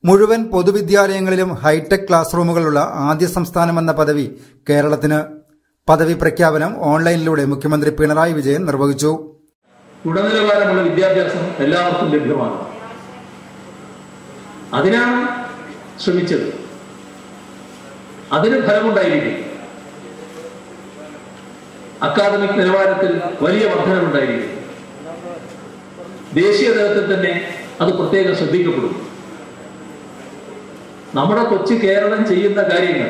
മുഴുവൻ പൊതുവിദ്യാലയങ്ങളിലും hi tech class റൂമുകളുള്ള ആദ്യ സംസ്ഥാനമെന്ന പദവി കേരളത്തിന്. പദവി പ്രഖ്യാപനം ഓൺലൈനിലൂടെ മുഖ്യമന്ത്രി പിണറായി വിജയൻ നിർവഹിച്ചു. ഗുണനിലവാരമുള്ള വിദ്യാഭ്യാസം എല്ലാവർക്കും ലഭ്യമാണ്. അതിനാണ് ശ്രമിച്ചത്. അതിന് ഫലമുണ്ടായിരിക്കും. അക്കാദമിക് നിലവാരത്തിൽ വലിയ വർധനവുണ്ടായിരിക്കും. ദേശീയ തലത്തിൽ തന്നെ അത് പ്രത്യേകം ശ്രദ്ധിക്കപ്പെടും. നമ്മുടെ കൊച്ചു കേരളം ചെയ്യുന്ന കാര്യങ്ങൾ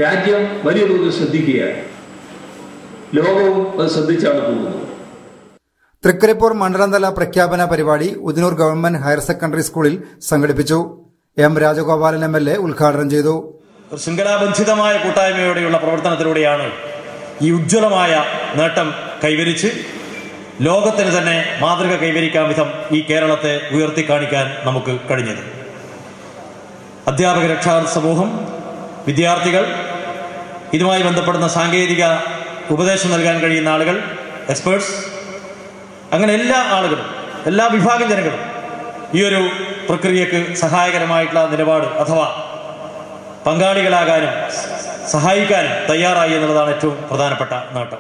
രാജ്യം വലിയ തോതിൽ ശ്രദ്ധിക്കുകയാണ്. ലോകവും അത് ശ്രദ്ധിച്ചാണ് പോകുന്നത്. തൃക്കരിപ്പൂർ മണ്ഡലതല പ്രഖ്യാപന പരിപാടി ഉദിനൂർ ഗവൺമെന്റ് ഹയർ സെക്കൻഡറി സ്കൂളിൽ സംഘടിപ്പിച്ചു. എം രാജഗോപാലൻ MLA ഉദ്ഘാടനം ചെയ്തു. ശൃംഖലാബന്ധിതമായ കൂട്ടായ്മയോടെയുള്ള പ്രവർത്തനത്തിലൂടെയാണ് ഈ ഉജ്ജ്വലമായ നേട്ടം കൈവരിച്ച് ലോകത്തിന് തന്നെ മാതൃക കൈവരിക്കാൻ വിധം ഈ കേരളത്തെ ഉയർത്തിക്കാണിക്കാൻ നമുക്ക് കഴിഞ്ഞത്. അധ്യാപക രക്ഷാകർതൃ സമൂഹം, വിദ്യാർത്ഥികൾ, ഇതുമായി ബന്ധപ്പെടുന്ന സാങ്കേതിക ഉപദേശം നൽകാൻ കഴിയുന്ന ആളുകൾ, എക്സ്പേർട്സ്, അങ്ങനെ എല്ലാ ആളുകളും, എല്ലാ വിഭാഗം ജനങ്ങളും ഈ ഒരു പ്രക്രിയക്ക് സഹായകരമായിട്ടുള്ള നിലപാട് അഥവാ പങ്കാളികളാകാനും സഹായിക്കാനും തയ്യാറായി എന്നുള്ളതാണ് ഏറ്റവും പ്രധാനപ്പെട്ട നേട്ടം.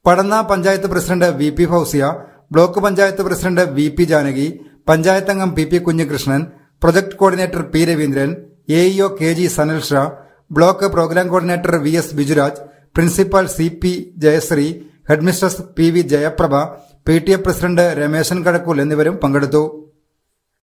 Padanna panchayat president VP Fousiya, block panchayat president VP Janaki, panchayat അംഗം PP Kunhikrishnan, project coordinator P Raveendran, AEO KG Sanal Shah, block programme coordinator VS Bijuraj, principal CP Jayasree, headmistress PV Jayaprabha, PTA president Rameshan Kazhakkool എന്നിവരും പങ്കെടുത്തു.